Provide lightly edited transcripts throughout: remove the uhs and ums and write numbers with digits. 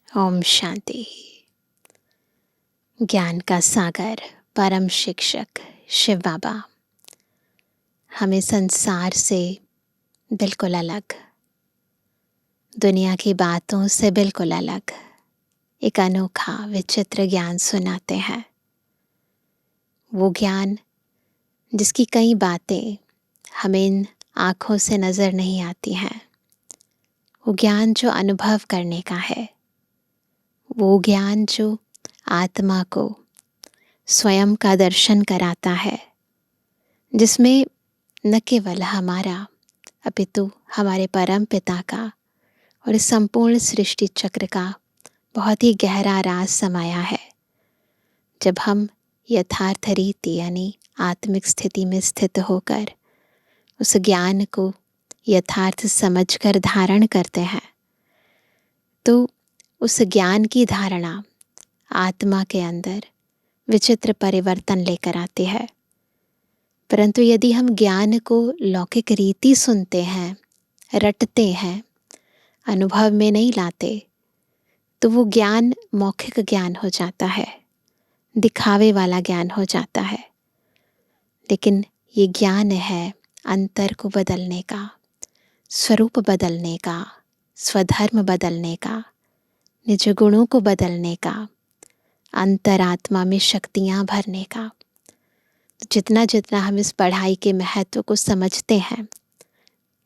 ओम शांति। ज्ञान का सागर परम शिक्षक शिव बाबा हमें संसार से बिल्कुल अलग, दुनिया की बातों से बिल्कुल अलग एक अनोखा विचित्र ज्ञान सुनाते हैं। वो ज्ञान जिसकी कई बातें हमें इन आँखों से नज़र नहीं आती हैं। वो ज्ञान जो अनुभव करने का है, वो ज्ञान जो आत्मा को स्वयं का दर्शन कराता है, जिसमें न केवल हमारा अपितु हमारे परम पिता का और इस संपूर्ण सृष्टि चक्र का बहुत ही गहरा राज समाया है। जब हम यथार्थ रीति यानी आत्मिक स्थिति में स्थित होकर उस ज्ञान को यथार्थ समझकर धारण करते हैं, तो उस ज्ञान की धारणा आत्मा के अंदर विचित्र परिवर्तन लेकर आती है। परंतु यदि हम ज्ञान को लौकिक रीति सुनते हैं, रटते हैं, अनुभव में नहीं लाते, तो वो ज्ञान मौखिक ज्ञान हो जाता है, दिखावे वाला ज्ञान हो जाता है। लेकिन ये ज्ञान है अंतर को बदलने का, स्वरूप बदलने का, स्वधर्म बदलने का, निज गुणों को बदलने का, अंतरात्मा में शक्तियाँ भरने का। जितना जितना हम इस पढ़ाई के महत्व को समझते हैं,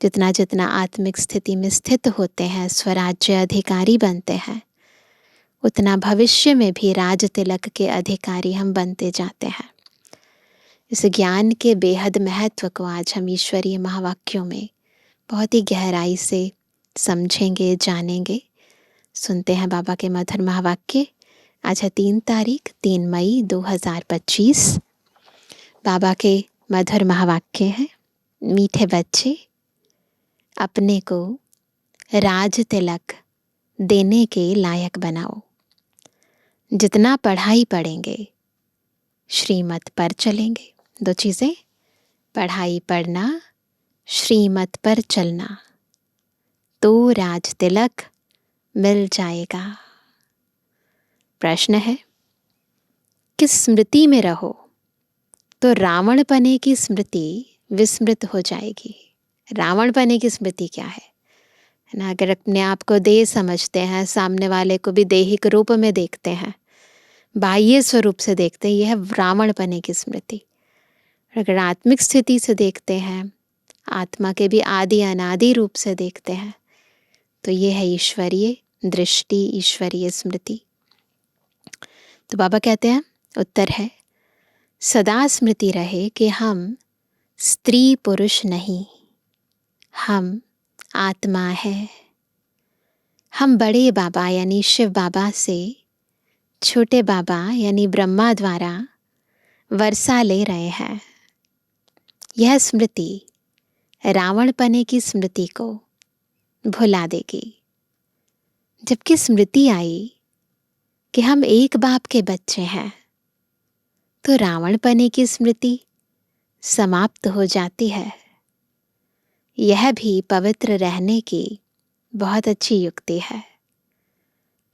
जितना जितना आत्मिक स्थिति में स्थित होते हैं, स्वराज्य अधिकारी बनते हैं, उतना भविष्य में भी राज तिलक के अधिकारी हम बनते जाते हैं। इस ज्ञान के बेहद महत्व को आज हम ईश्वरीय महावाक्यों में बहुत ही गहराई से समझेंगे, जानेंगे। सुनते हैं बाबा के मधुर महावाक्य। आज है 3 मई 2025। बाबा के मधुर महावाक्य हैं। मीठे बच्चे, अपने को राज तिलक देने के लायक बनाओ। जितना पढ़ाई पढ़ेंगे, श्रीमत पर चलेंगे। 2 चीज़ें, पढ़ाई पढ़ना, श्रीमत पर चलना, तो राज तिलक मिल जाएगा। प्रश्न है, किस स्मृति में रहो तो रावण पने की स्मृति विस्मृत हो जाएगी। रावण पने की स्मृति क्या है ना? अगर अपने आप को देह समझते हैं, सामने वाले को भी देहिक रूप में देखते हैं, बाह्य स्वरूप से देखते हैं, यह है रावण पने की स्मृति। अगर आत्मिक स्थिति से देखते हैं, आत्मा के भी आदि अनादि रूप से देखते हैं, तो ये है ईश्वरीय दृष्टि, ईश्वरीय स्मृति। तो बाबा कहते हैं, उत्तर है, सदा स्मृति रहे कि हम स्त्री पुरुष नहीं, हम आत्मा है। हम बड़े बाबा यानी शिव बाबा से छोटे बाबा यानी ब्रह्मा द्वारा वर्षा ले रहे हैं। यह स्मृति रावण पने की स्मृति को भुला देगी। जबकि स्मृति आई कि हम एक बाप के बच्चे हैं, तो रावण पने की स्मृति समाप्त हो जाती है। यह भी पवित्र रहने की बहुत अच्छी युक्ति है,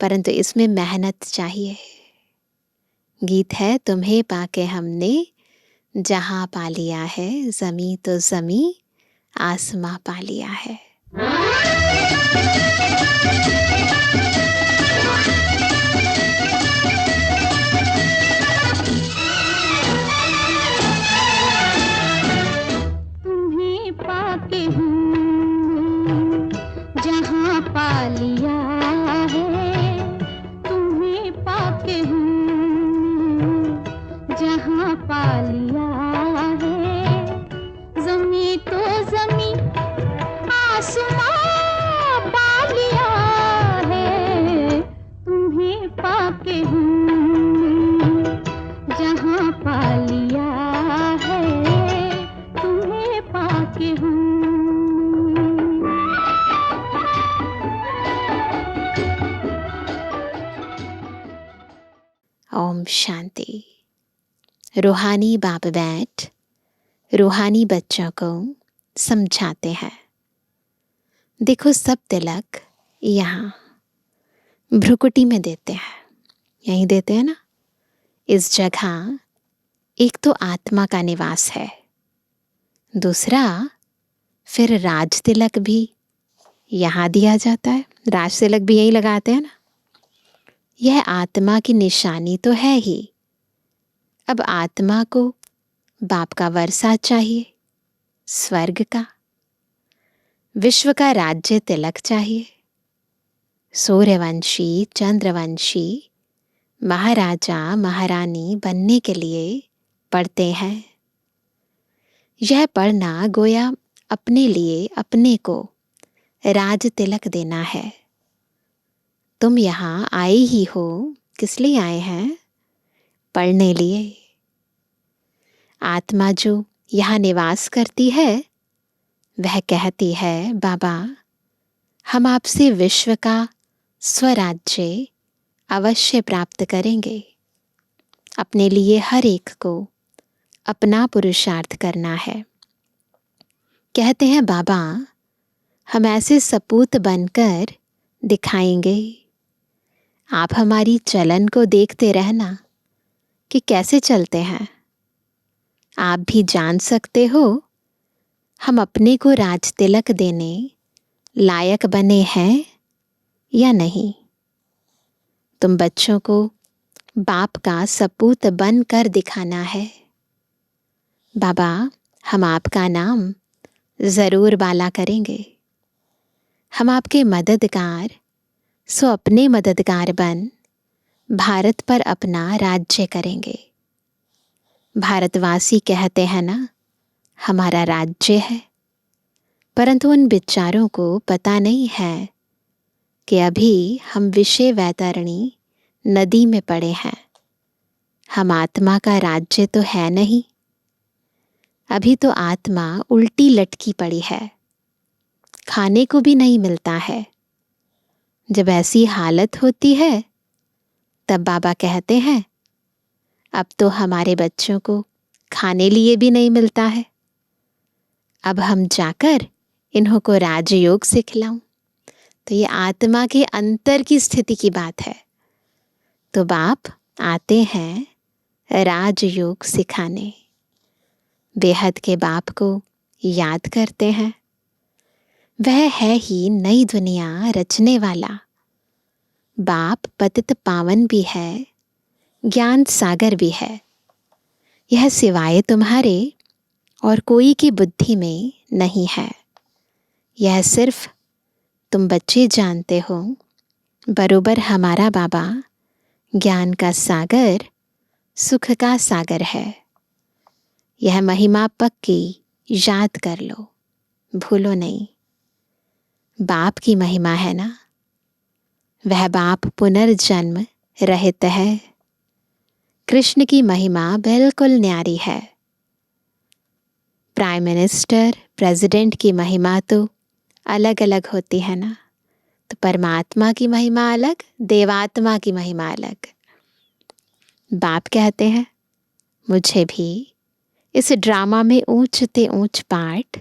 परंतु इसमें मेहनत चाहिए। गीत है, तुम्हें पाके हमने जहां पा लिया है, जमी तो जमी आसमां पा लिया है। तुम्हें पाके हमने जहां पा लिया है, तुम्हें पाके हमने जहां पा लिया है, जमी तो जमी आसमां पा लिया है। तुम्हें पाके हमने जहां पा लिया है, तुम्हें पाके हमने। ओम शांति। रूहानी बाप बैठ रूहानी बच्चों को समझाते हैं। देखो सब तिलक यहाँ, भ्रुकुटी में देते हैं, यहीं देते हैं ना। इस जगह एक तो आत्मा का निवास है, दूसरा फिर राज तिलक भी यहाँ दिया जाता है। राज तिलक भी यहीं लगाते हैं ना। यह आत्मा की निशानी तो है ही। अब आत्मा को बाप का वर्षा चाहिए, स्वर्ग का, विश्व का राज्य तिलक चाहिए। सूर्यवंशी, चंद्रवंशी, महाराजा महारानी बनने के लिए पढ़ते हैं। यह पढ़ना गोया अपने लिए अपने को राज तिलक देना है। तुम यहाँ आए ही हो, किस लिए आए हैं? पढ़ने लिए। आत्मा जो यहाँ निवास करती है वह कहती है, बाबा हम आपसे विश्व का स्वराज्य अवश्य प्राप्त करेंगे। अपने लिए हर एक को अपना पुरुषार्थ करना है। कहते हैं बाबा हम ऐसे सपूत बनकर दिखाएंगे। आप हमारी चलन को देखते रहना कि कैसे चलते हैं। आप भी जान सकते हो हम अपने को राज तिलक देने लायक बने हैं या नहीं। तुम बच्चों को बाप का सपूत बन कर दिखाना है। बाबा हम आपका नाम जरूर बाला करेंगे। हम आपके मददगार, सो अपने मददगार बन भारत पर अपना राज्य करेंगे। भारतवासी कहते हैं ना हमारा राज्य है, परंतु उन बिचारों को पता नहीं है कि अभी हम विषय वैतरणी नदी में पड़े हैं। हम आत्मा का राज्य तो है नहीं। अभी तो आत्मा उल्टी लटकी पड़ी है, खाने को भी नहीं मिलता है। जब ऐसी हालत होती है तब बाबा कहते हैं अब तो हमारे बच्चों को खाने लिए भी नहीं मिलता है। अब हम जाकर इन्हों को राजयोग सिखलाऊं। तो ये आत्मा के अंतर की स्थिति की बात है। तो बाप आते हैं राजयोग सिखाने। बेहद के बाप को याद करते हैं। वह है ही नई दुनिया रचने वाला। बाप पतित पावन भी है, ज्ञान सागर भी है। यह सिवाय तुम्हारे और कोई की बुद्धि में नहीं है। यह सिर्फ तुम बच्चे जानते हो। बरोबर हमारा बाबा ज्ञान का सागर, सुख का सागर है। यह महिमा पक्की याद कर लो, भूलो नहीं। बाप की महिमा है ना, वह बाप पुनर्जन्म रहित है। कृष्ण की महिमा बिल्कुल न्यारी है। प्राइम मिनिस्टर, प्रेसिडेंट की महिमा तो अलग अलग होती है ना। तो परमात्मा की महिमा अलग, देवात्मा की महिमा अलग। बाप कहते हैं मुझे भी इस ड्रामा में ऊंचते ऊंच पार्ट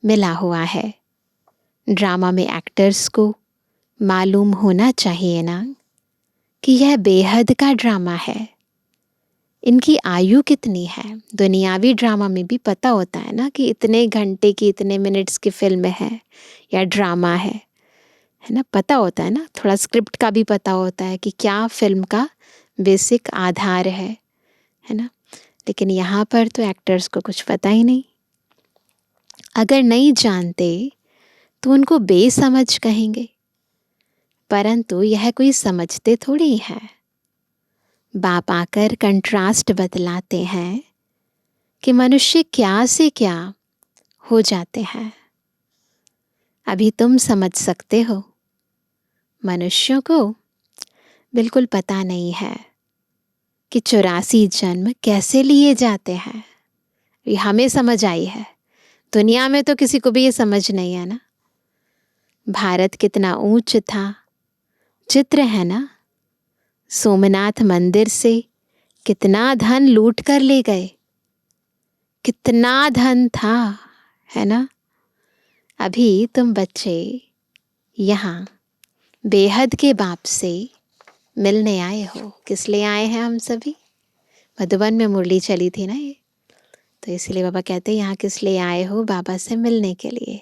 मिला हुआ है। ड्रामा में एक्टर्स को मालूम होना चाहिए ना कि यह बेहद का ड्रामा है। इनकी आयु कितनी है। दुनियावी ड्रामा में भी पता होता है ना कि इतने घंटे की, इतने मिनट्स की फिल्म है या ड्रामा है ना। पता होता है ना, थोड़ा स्क्रिप्ट का भी पता होता है कि क्या फिल्म का बेसिक आधार है ना। लेकिन यहाँ पर तो एक्टर्स को कुछ पता ही नहीं। अगर नहीं जानते तो उनको बेसमझ कहेंगे, परंतु यह कोई समझते थोड़ी है। बाप आकर कंट्रास्ट बतलाते हैं कि मनुष्य क्या से क्या हो जाते हैं। अभी तुम समझ सकते हो, मनुष्यों को बिल्कुल पता नहीं है कि 84 जन्म कैसे लिए जाते हैं। ये हमें समझ आई है, दुनिया में तो किसी को भी ये समझ नहीं है ना। भारत कितना ऊंच था, चित्र है ना। सोमनाथ मंदिर से कितना धन लूट कर ले गए, कितना धन था, है ना। अभी तुम बच्चे यहाँ बेहद के बाप से मिलने आए हो। किस लिए आए हैं हम सभी? मधुबन में मुरली चली थी ना ये, तो इसलिए बाबा कहते हैं यहाँ किस लिए आए हो? बाबा से मिलने के लिए।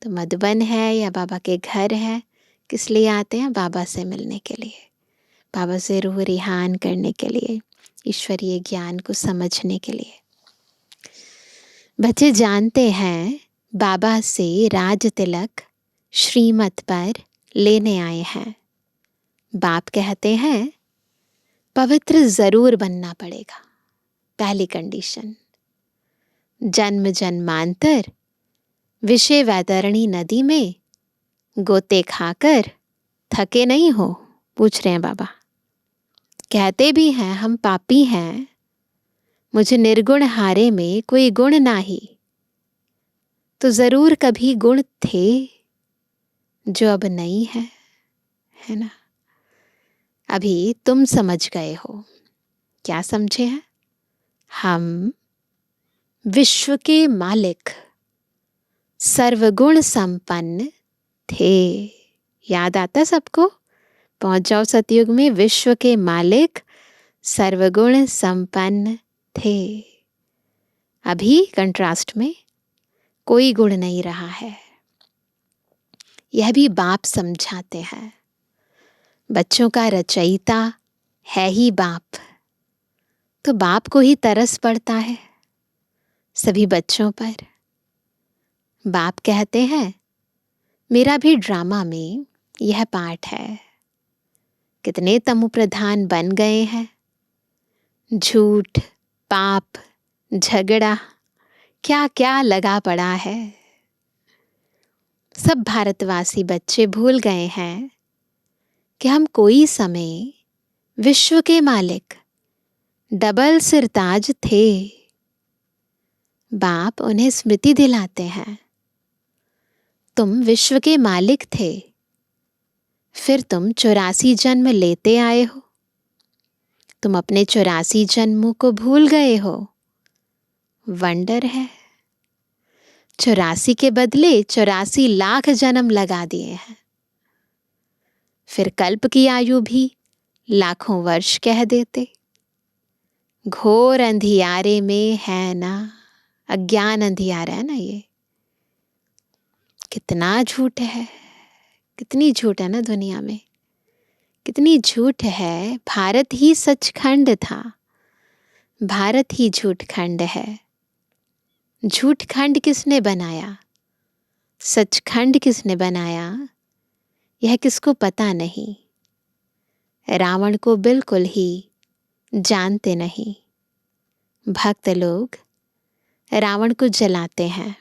तो मधुबन है या बाबा के घर है, किस लिए आते हैं? बाबा से मिलने के लिए, बाबा से रूह रिहान करने के लिए, ईश्वरीय ज्ञान को समझने के लिए। बच्चे जानते हैं बाबा से राज तिलक श्रीमत पर लेने आए हैं। बाप कहते हैं पवित्र जरूर बनना पड़ेगा। पहली कंडीशन, जन्म जन्मांतर विषय वैतरणी नदी में गोते खाकर थके नहीं हो? पूछ रहे हैं बाबा। कहते भी हैं हम पापी हैं, मुझे निर्गुण हारे में कोई गुण नाही। तो जरूर कभी गुण थे जो अब नहीं है ना? अभी तुम समझ गए हो। क्या समझे हैं? हम विश्व के मालिक सर्वगुण संपन्न थे। याद आता सबको? पहुंच जाओ सतयुग में। विश्व के मालिक सर्वगुण संपन्न थे। अभी कंट्रास्ट में कोई गुण नहीं रहा है। यह भी बाप समझाते हैं। बच्चों का रचयिता है ही बाप, तो बाप को ही तरस पड़ता है सभी बच्चों पर। बाप कहते हैं मेरा भी ड्रामा में यह पार्ट है। कितने तमु प्रधान बन गए हैं। झूठ, पाप, झगड़ा, क्या क्या लगा पड़ा है। सब भारतवासी बच्चे भूल गए हैं कि हम कोई समय विश्व के मालिक डबल सिरताज थे। बाप उन्हें स्मृति दिलाते हैं, तुम विश्व के मालिक थे, फिर तुम 84 जन्म लेते आए हो। तुम अपने 84 जन्मों को भूल गए हो। वंडर है। 84 के बदले 84 लाख जन्म लगा दिए हैं। फिर कल्प की आयु भी लाखों वर्ष कह देते। घोर अंधियारे में है ना, अज्ञान अंधियारा है ना ये। कितना झूठ है, कितनी झूठ है ना दुनिया में, कितनी झूठ है। भारत ही सचखंड था, भारत ही झूठ खंड है। झूठ खंड किसने बनाया, सचखंड किसने बनाया, यह किसको पता नहीं। रावण को बिल्कुल ही जानते नहीं। भक्त लोग रावण को जलाते हैं।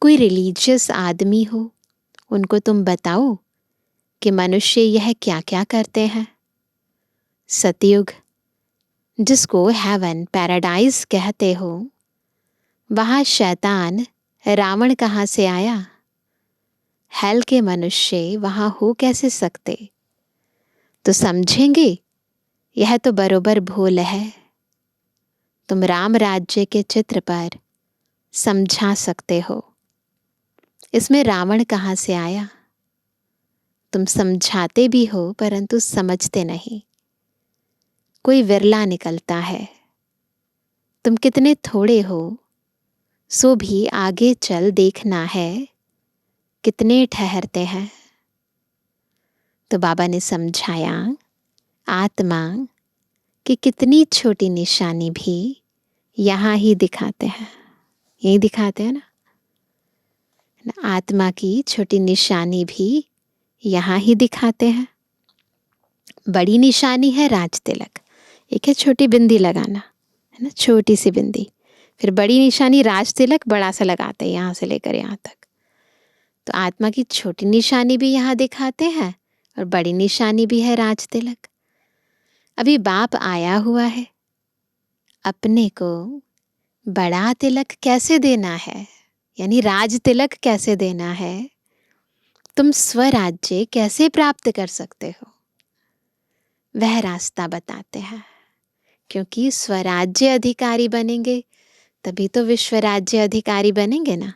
कोई रिलीजियस आदमी हो, उनको तुम बताओ कि मनुष्य यह क्या क्या करते हैं। सतयुग जिसको हेवन पैराडाइज कहते हो, वहाँ शैतान रावण कहाँ से आया? हेल के मनुष्य वहाँ हो कैसे सकते? तो समझेंगे यह तो बरोबर भूल है। तुम राम राज्य के चित्र पर समझा सकते हो, इसमें रावण कहाँ से आया? तुम समझाते भी हो परंतु समझते नहीं। कोई विरला निकलता है। तुम कितने थोड़े हो, सो भी आगे चल देखना है कितने ठहरते हैं। तो बाबा ने समझाया आत्मा कि कितनी छोटी निशानी भी यहाँ ही दिखाते हैं। यही दिखाते हैं ना, आत्मा की छोटी निशानी भी यहाँ ही दिखाते हैं। बड़ी निशानी है राज तिलक, एक है छोटी बिंदी लगाना, है ना, छोटी सी बिंदी। फिर बड़ी निशानी राज तिलक बड़ा सा लगाते हैं, यहाँ से लेकर यहाँ तक। तो आत्मा की छोटी निशानी भी यहाँ दिखाते हैं और बड़ी निशानी भी है राज तिलक। अभी बाप आया हुआ है, अपने को बड़ा तिलक कैसे देना है, यानी राज तिलक कैसे देना है, तुम स्वराज्य कैसे प्राप्त कर सकते हो, वह रास्ता बताते हैं। क्योंकि स्वराज्य अधिकारी बनेंगे तभी तो विश्व राज्य अधिकारी बनेंगे ना।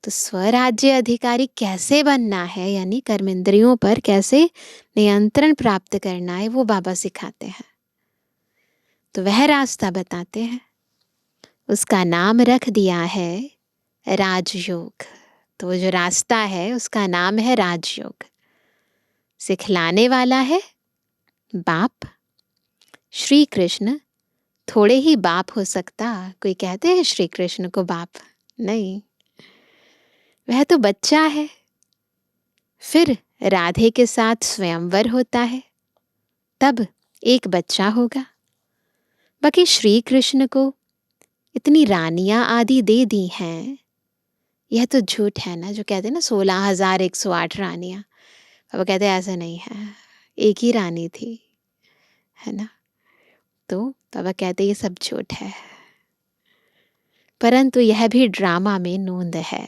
तो स्वराज्य अधिकारी कैसे बनना है, यानी कर्मेंद्रियों पर कैसे नियंत्रण प्राप्त करना है, वो बाबा सिखाते हैं। तो वह रास्ता बताते हैं, उसका नाम रख दिया है राजयोग। तो जो रास्ता है उसका नाम है राजयोग। सिखलाने वाला है बाप श्री कृष्ण। थोड़े ही बाप हो सकता, कोई कहते हैं श्री कृष्ण को बाप, नहीं, वह तो बच्चा है। फिर राधे के साथ स्वयंवर होता है, तब एक बच्चा होगा। बाकी श्री कृष्ण को इतनी रानियां आदि दे दी हैं, यह तो झूठ है ना, जो कहते हैं ना 16,108 रानियां। अब कहते हैं ऐसा नहीं है, एक ही रानी थी, है ना। तो बाबा कहते ये सब झूठ है, परंतु यह भी ड्रामा में नोंद है।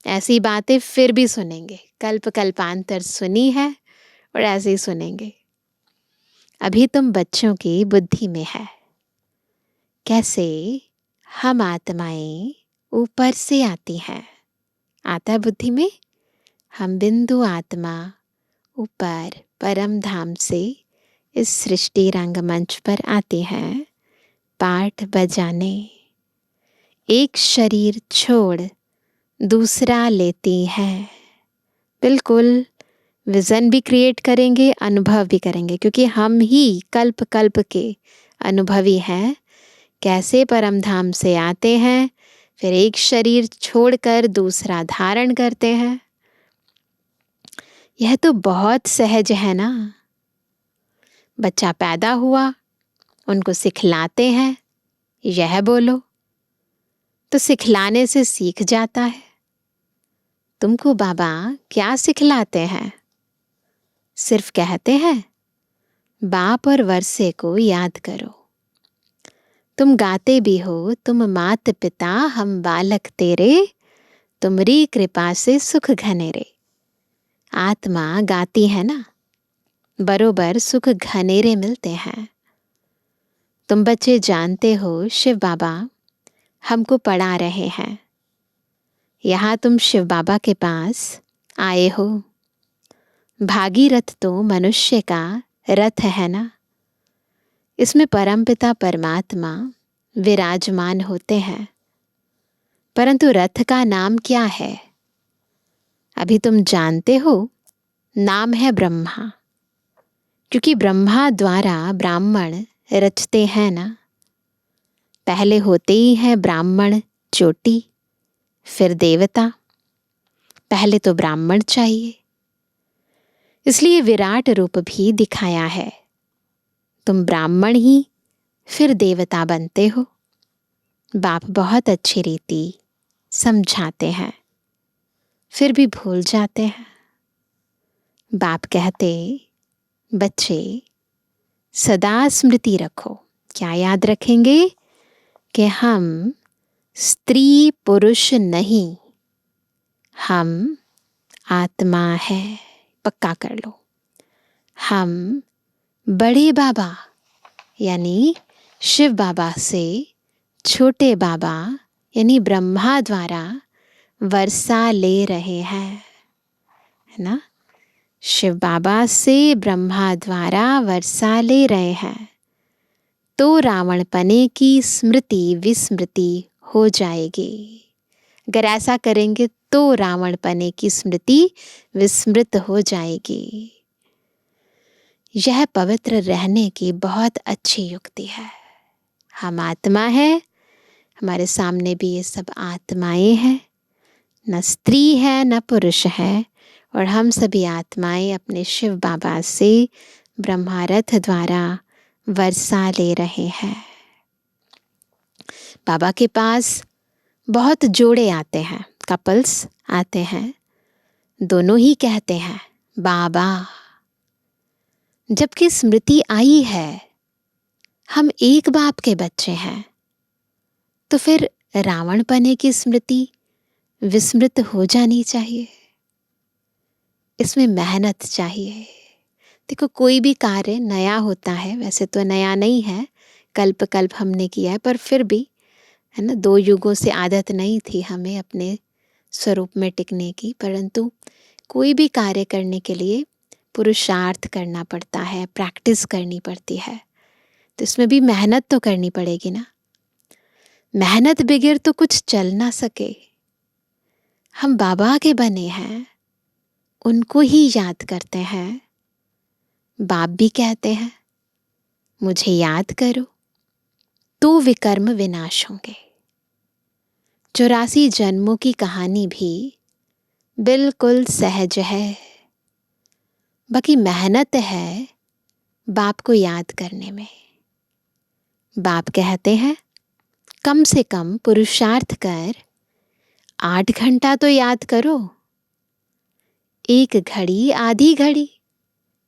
ऐसी बातें फिर भी सुनेंगे, कल्प कल्पांतर सुनी है और ऐसे ही सुनेंगे। अभी तुम बच्चों की बुद्धि में है, कैसे हम आत्माएं ऊपर से आती हैं, आता है बुद्धि में। हम बिंदु आत्मा ऊपर परम धाम से इस सृष्टि रंगमंच पर आते हैं पाठ बजाने। एक शरीर छोड़ दूसरा लेती हैं। बिल्कुल विजन भी क्रिएट करेंगे, अनुभव भी करेंगे, क्योंकि हम ही कल्प कल्प के अनुभवी हैं। कैसे परम धाम से आते हैं, फिर एक शरीर छोड़कर दूसरा धारण करते हैं। यह तो बहुत सहज है ना। बच्चा पैदा हुआ, उनको सिखलाते हैं, यह बोलो, तो सिखलाने से सीख जाता है। तुमको बाबा क्या सिखलाते हैं? सिर्फ कहते हैं बाप और वर्षे को याद करो। तुम गाते भी हो, तुम मात पिता हम बालक तेरे, तुमरी कृपा से सुख घनेरे। आत्मा गाती है ना, बरोबर सुख घनेरे मिलते हैं। तुम बच्चे जानते हो शिव बाबा हमको पढ़ा रहे हैं। यहाँ तुम शिव बाबा के पास आए हो। भागीरथ तो मनुष्य का रथ है ना, इसमें परमपिता परमात्मा विराजमान होते हैं, परंतु रथ का नाम क्या है? अभी तुम जानते हो, नाम है ब्रह्मा, क्योंकि ब्रह्मा द्वारा ब्राह्मण रचते हैं ना। पहले होते ही हैं ब्राह्मण चोटी, फिर देवता। पहले तो ब्राह्मण चाहिए, इसलिए विराट रूप भी दिखाया है। तुम ब्राह्मण ही फिर देवता बनते हो। बाप बहुत अच्छी रीति समझाते हैं, फिर भी भूल जाते हैं। बाप कहते बच्चे सदा स्मृति रखो। क्या याद रखेंगे? कि हम स्त्री पुरुष नहीं, हम आत्मा है। पक्का कर लो। हम बड़े बाबा यानी शिव बाबा से छोटे बाबा यानी ब्रह्मा द्वारा वर्षा ले रहे हैं, है ना। शिव बाबा से ब्रह्मा द्वारा वर्षा ले रहे हैं, तो रावणपने की स्मृति विस्मृति हो जाएगी। अगर ऐसा करेंगे तो रावणपने की स्मृति विस्मृत हो जाएगी। यह पवित्र रहने की बहुत अच्छी युक्ति है। हम आत्मा है, हमारे सामने भी ये सब आत्माएं हैं, न स्त्री है न पुरुष है, और हम सभी आत्माएं अपने शिव बाबा से ब्रह्मारथ द्वारा वर्षा ले रहे हैं। बाबा के पास बहुत जोड़े आते हैं, कपल्स आते हैं, दोनों ही कहते हैं बाबा। जबकि स्मृति आई है हम एक बाप के बच्चे हैं, तो फिर रावणपने की स्मृति विस्मृत हो जानी चाहिए। इसमें मेहनत चाहिए। देखो कोई भी कार्य नया होता है, वैसे तो नया नहीं है, कल्प कल्प हमने किया है, पर फिर भी है ना, 2 युगों से आदत नहीं थी हमें अपने स्वरूप में टिकने की, परंतु कोई भी कार्य करने के लिए पुरुषार्थ करना पड़ता है, प्रैक्टिस करनी पड़ती है। तो इसमें भी मेहनत तो करनी पड़ेगी ना। मेहनत बगैर तो कुछ चल ना सके। हम बाबा के बने हैं, उनको ही याद करते हैं। बाप भी कहते हैं मुझे याद करो तो विकर्म विनाश होंगे। 84 जन्मों की कहानी भी बिल्कुल सहज है। बाकी मेहनत है बाप को याद करने में। बाप कहते हैं कम से कम पुरुषार्थ कर 8 घंटा तो याद करो। 1 घड़ी, आधी घड़ी,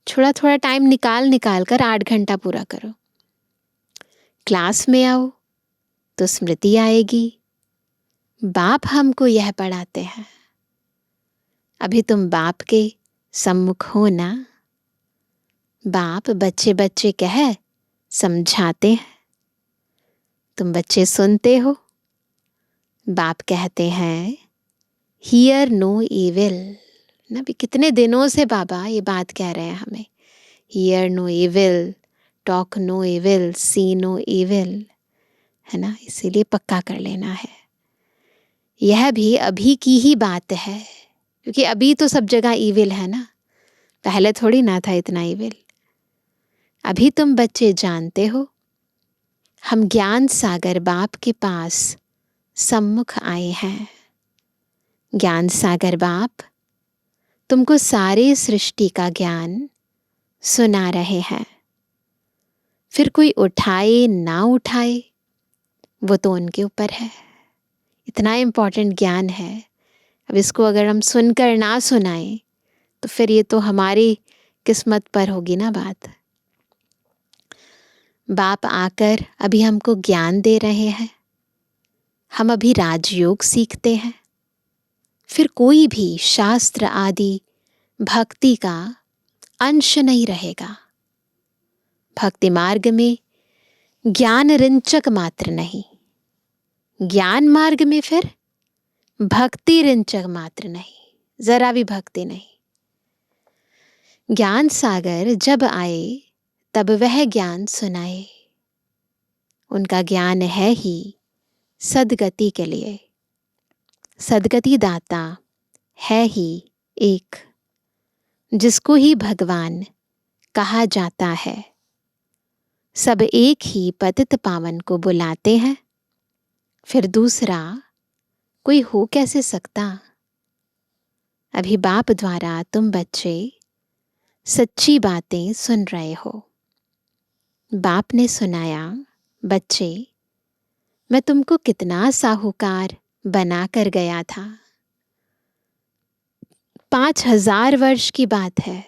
थोड़ा थोड़ा टाइम निकाल कर 8 घंटा पूरा करो। क्लास में आओ तो स्मृति आएगी। बाप हमको यह पढ़ाते हैं। अभी तुम बाप के सम्मुख हो ना। बाप बच्चे बच्चे कह समझाते हैं, तुम बच्चे सुनते हो। बाप कहते हैं हियर नो इविल ना। भी कितने दिनों से बाबा ये बात कह रहे हैं हमें, hear no evil, talk no evil, see no evil, है ना। इसीलिए पक्का कर लेना है। यह भी अभी की ही बात है, क्योंकि अभी तो सब जगह ईविल है ना। पहले थोड़ी ना था इतना ईविल। अभी तुम बच्चे जानते हो हम ज्ञान सागर बाप के पास सम्मुख आए हैं। ज्ञान सागर बाप तुमको सारे सृष्टि का ज्ञान सुना रहे हैं। फिर कोई उठाए ना उठाए वो तो उनके ऊपर है। इतना इम्पोर्टेंट ज्ञान है। अब इसको अगर हम सुनकर ना सुनाएं तो फिर ये तो हमारी किस्मत पर होगी ना बात। बाप आकर अभी हमको ज्ञान दे रहे हैं। हम अभी राजयोग सीखते हैं। फिर कोई भी शास्त्र आदि भक्ति का अंश नहीं रहेगा। भक्ति मार्ग में ज्ञान रिंचक मात्र नहीं, ज्ञान मार्ग में फिर भक्ति रिंचक मात्र नहीं, जरा भी भक्ति नहीं। ज्ञान सागर जब आए तब वह ज्ञान सुनाए। उनका ज्ञान है ही सदगति के लिए। सदगति दाता है ही एक, जिसको ही भगवान कहा जाता है। सब एक ही पतित पावन को बुलाते हैं, फिर दूसरा कोई हो कैसे सकता। अभी बाप द्वारा तुम बच्चे सच्ची बातें सुन रहे हो। बाप ने सुनाया बच्चे मैं तुमको कितना साहूकार बना कर गया था। 5000 वर्ष की बात है।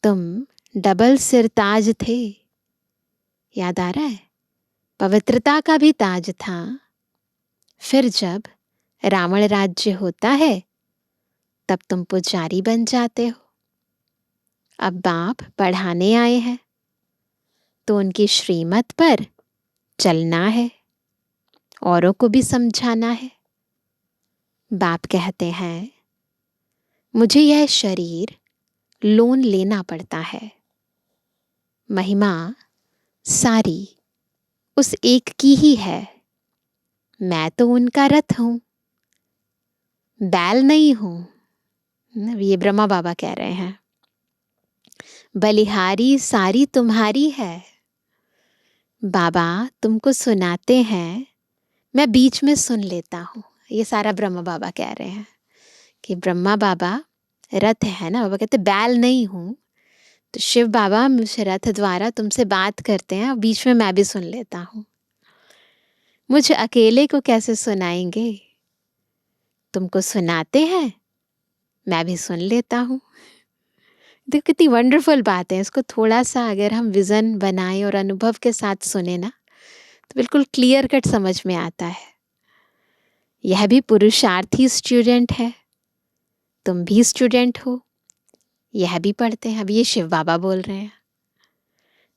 तुम डबल सिर ताज थे, याद आ रहा है। पवित्रता का भी ताज था। फिर जब रावण राज्य होता है तब तुम पुजारी बन जाते हो। अब बाप पढ़ाने आए हैं तो उनकी श्रीमत पर चलना है, औरों को भी समझाना है। बाप कहते हैं मुझे यह शरीर लोन लेना पड़ता है। महिमा सारी उस एक की ही है। मैं तो उनका रथ हूं, बैल नहीं हूं। ये ब्रह्मा बाबा कह रहे हैं बलिहारी सारी तुम्हारी है। बाबा तुमको सुनाते हैं, मैं बीच में सुन लेता हूं। ये सारा ब्रह्मा बाबा कह रहे हैं कि ब्रह्मा बाबा रथ है ना। बाबा कहते बैल नहीं हूं, तो शिव बाबा मुझे रथ द्वारा तुमसे बात करते हैं, बीच में मैं भी सुन लेता हूं। मुझे अकेले को कैसे सुनाएंगे? तुमको सुनाते हैं, मैं भी सुन लेता हूं। देखो कितनी वंडरफुल बात है। इसको थोड़ा सा अगर हम विजन बनाएं और अनुभव के साथ सुने ना तो बिल्कुल क्लियर कट समझ में आता है। यह भी पुरुषार्थी स्टूडेंट है, तुम भी स्टूडेंट हो, यह भी पढ़ते हैं। अब ये शिव बाबा बोल रहे हैं,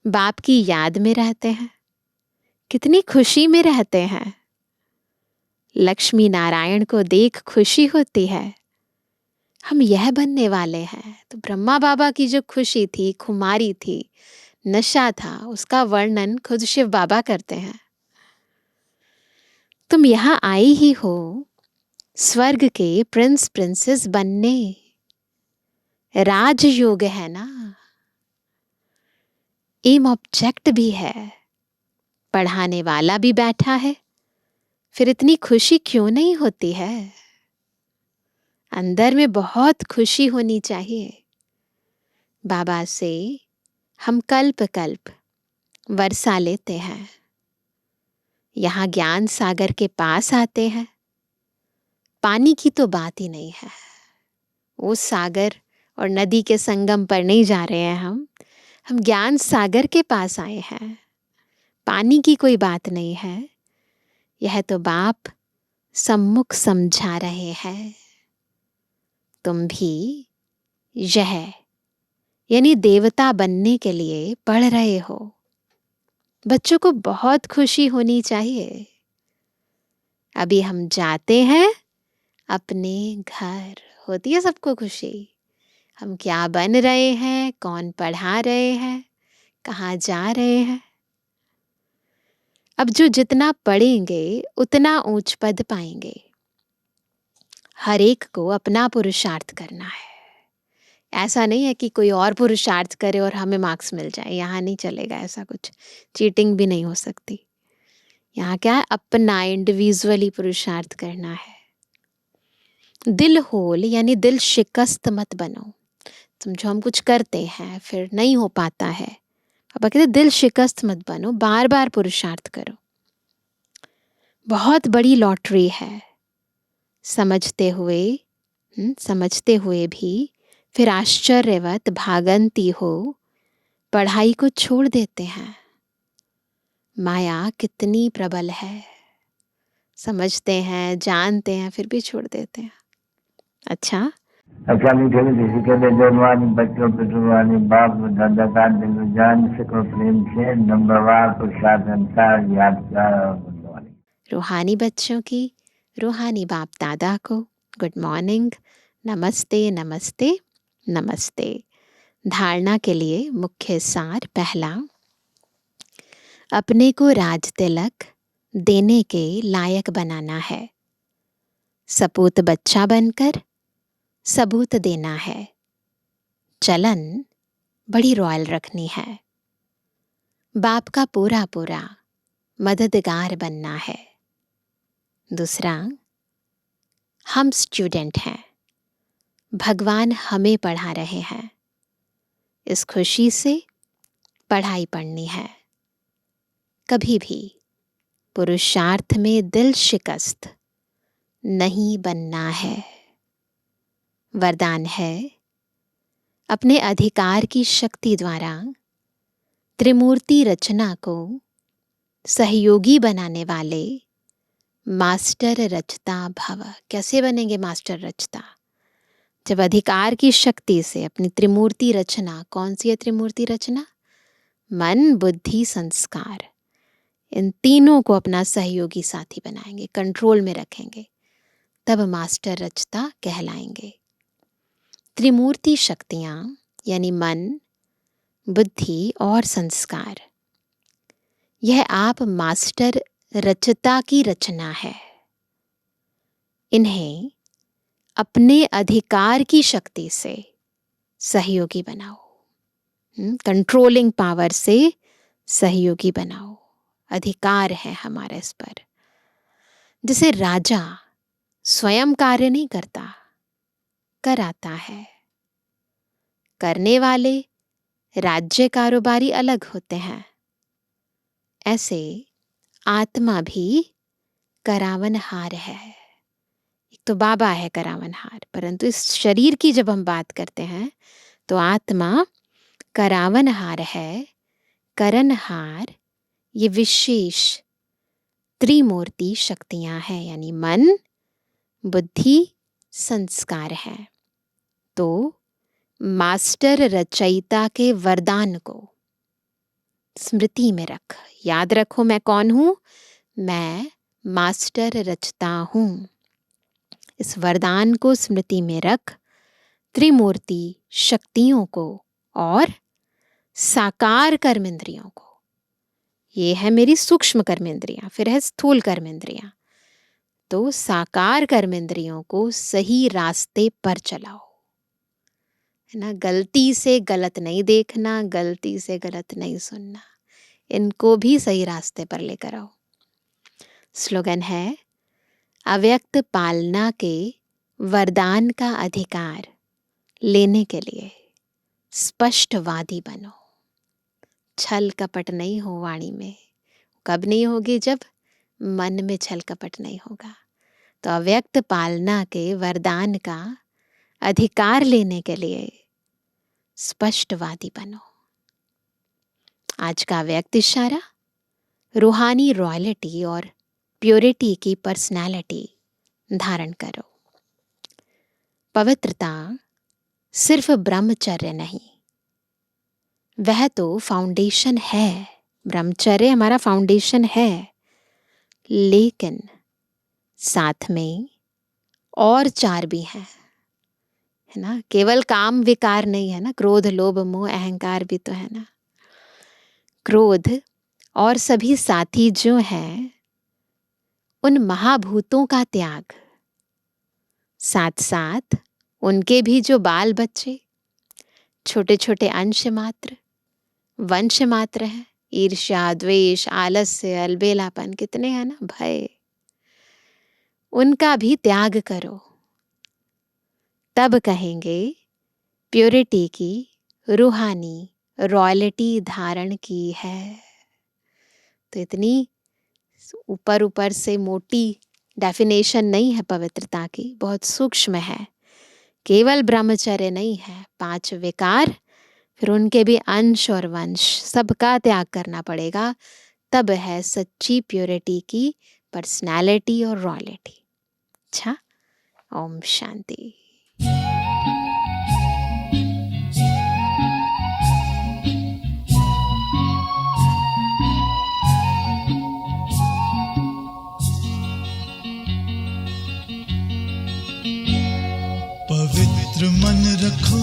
बाप की याद में रहते हैं, कितनी खुशी में रहते हैं। लक्ष्मी नारायण को देख खुशी होती है, हम यह बनने वाले हैं। तो ब्रह्मा बाबा की जो खुशी थी, खुमारी थी, नशा था, उसका वर्णन खुद शिव बाबा करते हैं। तुम यहां आई ही हो स्वर्ग के प्रिंस प्रिंसेस बनने, राजयोग है ना, एम ऑब्जेक्ट भी है, पढ़ाने वाला भी बैठा है, फिर इतनी खुशी क्यों नहीं होती है? अंदर में बहुत खुशी होनी चाहिए। बाबा से हम कल्प कल्प वर्षा लेते हैं, यहाँ ज्ञान सागर के पास आते हैं, पानी की तो बात ही नहीं है। वो सागर और नदी के संगम पर नहीं जा रहे हैं हम ज्ञान सागर के पास आए हैं। पानी की कोई बात नहीं है, यह तो बाप सम्मुख समझा रहे हैं। तुम भी यह यानी देवता बनने के लिए पढ़ रहे हो। बच्चों को बहुत खुशी होनी चाहिए। अभी हम जाते हैं अपने घर, होती है सबको खुशी। हम क्या बन रहे हैं, कौन पढ़ा रहे हैं, कहाँ जा रहे हैं। अब जो जितना पढ़ेंगे उतना ऊंच पद पाएंगे। हर एक को अपना पुरुषार्थ करना है। ऐसा नहीं है कि कोई और पुरुषार्थ करे और हमें मार्क्स मिल जाए, यहाँ नहीं चलेगा ऐसा कुछ। चीटिंग भी नहीं हो सकती। यहाँ क्या है, अपना इंडिविजुअली पुरुषार्थ करना है। दिल होल यानी दिल शिकस्त मत बनो। समझो हम कुछ करते हैं फिर नहीं हो पाता है, अब कहते दिल शिकस्त मत बनो, बार बार पुरुषार्थ करो। बहुत बड़ी लॉटरी है। समझते हुए भी फिर आश्चर्यवत भागंती हो पढ़ाई को छोड़ देते हैं। माया कितनी प्रबल है। समझते हैं, जानते हैं, फिर भी छोड़ देते हैं। अच्छा मीठे किसी के लिए जवानी बच्चों पे जुबानी बाप दादा का दिल जान सको प्रेम से नंबरवार पुरुषार्थ अनुसार यादगार और गुणवानी। रूहानी बच्चों की रूहानी बाप दादा को गुड मॉर्निंग, नमस्ते नमस्ते नमस्ते। धारणा के लिए मुख्य सार पहला, अपने को राज तिलक देने के लायक बनाना है। सपूत बच्चा बनकर सबूत देना है। चलन बड़ी रॉयल रखनी है। बाप का पूरा पूरा मददगार बनना है। दूसरा, हम स्टूडेंट हैं, भगवान हमें पढ़ा रहे हैं। इस खुशी से पढ़ाई पढ़नी है। कभी भी पुरुषार्थ में दिल शिकस्त नहीं बनना है। वरदान है, अपने अधिकार की शक्ति द्वारा त्रिमूर्ति रचना को सहयोगी बनाने वाले मास्टर रचता भव। कैसे बनेंगे मास्टर रचता? जब अधिकार की शक्ति से अपनी त्रिमूर्ति रचना, कौन सी है त्रिमूर्ति रचना? मन, बुद्धि, संस्कार, इन तीनों को अपना सहयोगी साथी बनाएंगे, कंट्रोल में रखेंगे, तब मास्टर रचता कहलाएंगे। त्रिमूर्ति शक्तियां यानी मन, बुद्धि और संस्कार, यह आप मास्टर रचता की रचना है। इन्हें अपने अधिकार की शक्ति से सहयोगी बनाओ, कंट्रोलिंग पावर से सहयोगी बनाओ। अधिकार है हमारा इस पर। जैसे राजा स्वयं कार्य नहीं करता, कराता है। करने वाले राज्य कारोबारी अलग होते हैं। ऐसे आत्मा भी करावनहार है। एक तो बाबा है करावनहार, परंतु इस शरीर की जब हम बात करते हैं तो आत्मा करावनहार है। करनहार ये विशेष त्रिमूर्ति शक्तियां हैं, यानी मन, बुद्धि, संस्कार है। तो मास्टर रचयिता के वरदान को स्मृति में रख, याद रखो, मैं कौन हूं? मैं मास्टर रचता हूँ। इस वरदान को स्मृति में रख त्रिमूर्ति शक्तियों को और साकार कर्मेंद्रियों को, ये है मेरी सूक्ष्म कर्मेंद्रियां, फिर है स्थूल कर्मेंद्रियां, तो साकार कर्मेंद्रियों को सही रास्ते पर चलाओ, है ना। गलती से गलत नहीं देखना, गलती से गलत नहीं सुनना, इनको भी सही रास्ते पर लेकर आओ। स्लोगन है, अव्यक्त पालना के वरदान का अधिकार लेने के लिए स्पष्टवादी बनो। छल कपट नहीं हो वाणी में। कब नहीं होगी? जब मन में छल कपट नहीं होगा। तो अव्यक्त पालना के वरदान का अधिकार लेने के लिए स्पष्टवादी बनो। आज का अव्यक्त इशारा, रूहानी रॉयल्टी और प्योरिटी की पर्सनालिटी धारण करो। पवित्रता सिर्फ ब्रह्मचर्य नहीं, वह तो फाउंडेशन है। ब्रह्मचर्य हमारा फाउंडेशन है, लेकिन साथ में और 4 भी हैं, है ना। केवल काम विकार नहीं है ना, क्रोध लोभ मोह अहंकार भी तो है ना। क्रोध और सभी साथी जो हैं, उन महाभूतों का त्याग, साथ साथ उनके भी जो बाल बच्चे, छोटे छोटे अंश मात्र, वंश मात्र है, ईर्ष्या द्वेष आलस्य अलबेलापन कितने हैं ना, भय, उनका भी त्याग करो। तब कहेंगे प्योरिटी की रूहानी रॉयल्टी धारण की है। तो इतनी ऊपर ऊपर से मोटी डेफिनेशन नहीं है पवित्रता की, बहुत सूक्ष्म है। केवल ब्रह्मचर्य नहीं है, 5 विकार, फिर उनके भी अंश और वंश, सबका त्याग करना पड़ेगा। तब है सच्ची प्योरिटी की पर्सनालिटी और रॉयल्टी। अच्छा, ओम शांति। पवित्र मन रखो,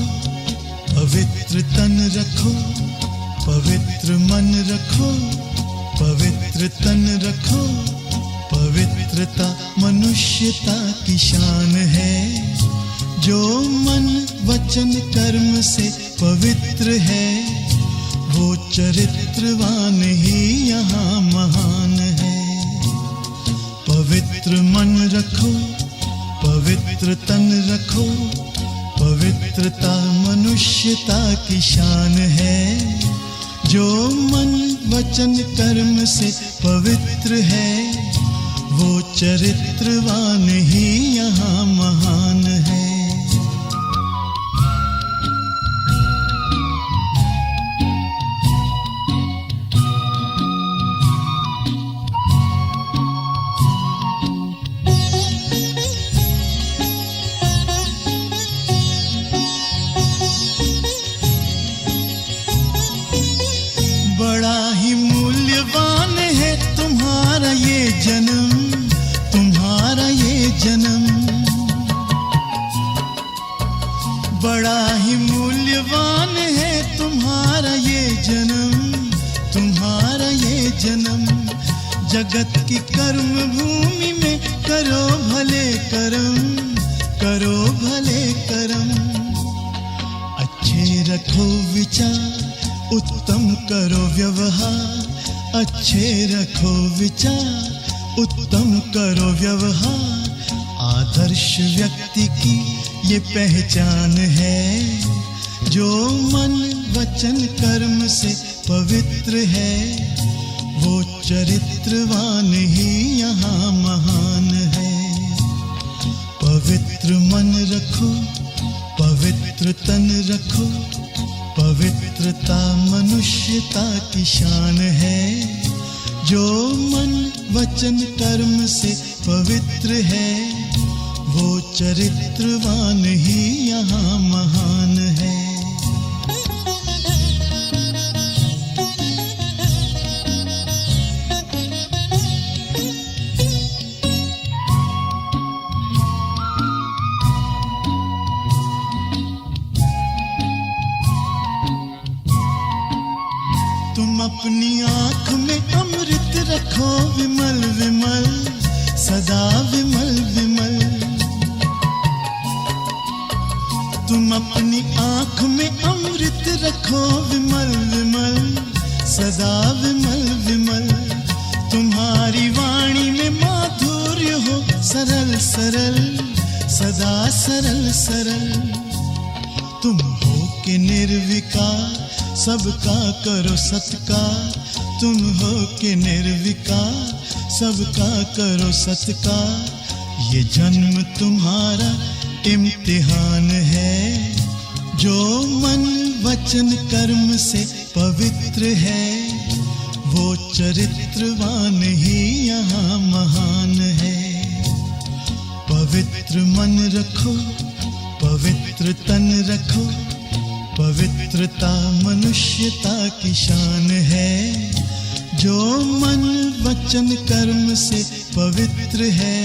पवित्र तन रखो, पवित्र मन रखो, पवित्र तन रखो। पवित्रता मनुष्यता की शान है, जो मन वचन कर्म से पवित्र है, वो चरित्रवान ही यहाँ महान है। पवित्र मन रखो, पवित्र तन रखो, पवित्रता मनुष्यता की शान है, जो मन वचन कर्म से पवित्र है, वो चरित्रवान ही यहाँ महान है। बड़ा ही मूल्यवान है तुम्हारा ये जन्म, तुम्हारा ये जन्म। बड़ा ही मूल्यवान है तुम्हारा ये जन्म, तुम्हारा ये जन्म। जगत की कर्म भूमि में करो भले कर्म, करो भले कर्म। अच्छे रखो विचार, उत्तम करो व्यवहार, अच्छे रखो विचार, उत्तम करो व्यवहार। आदर्श व्यक्ति की ये पहचान है, जो मन वचन कर्म से पवित्र है, वो चरित्रवान ही यहाँ महान है। पवित्र मन रखो, पवित्र तन रखो, पवित्रता मनुष्यता की शान है, जो मन वचन कर्म से पवित्र है, वो चरित्रवान ही यहाँ महान है। अपनी आँख में अमृत रखो विमल विमल, सदा विमल विमल। तुम अपनी आँख में अमृत रखो विमल विमल, सदा विमल विमल। तुम्हारी वाणी में माधुर्य हो सरल सरल, सदा सरल सरल। तुम हो के निर्विकार सबका करो सत्कार, तुम हो के निर्विकार सबका करो सत्कार। ये जन्म तुम्हारा इम्तिहान है, जो मन वचन कर्म से पवित्र है, वो चरित्रवान ही यहाँ महान है। पवित्र मन रखो, पवित्र तन रखो, पवित्रता मनुष्यता की शान है। जो मन वचन कर्म से पवित्र है,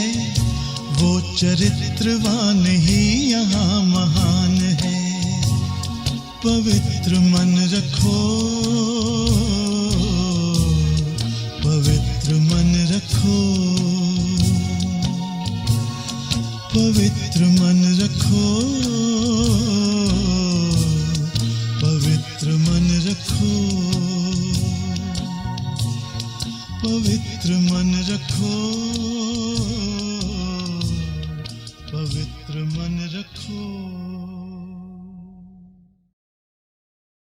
वो चरित्रवान ही यहाँ महान है। पवित्र मन रखो, पवित्र मन रखो, पवित्र मन रखो, पवित्र मन रखो, पवित्र मन रखो, पवित्र मन रखो।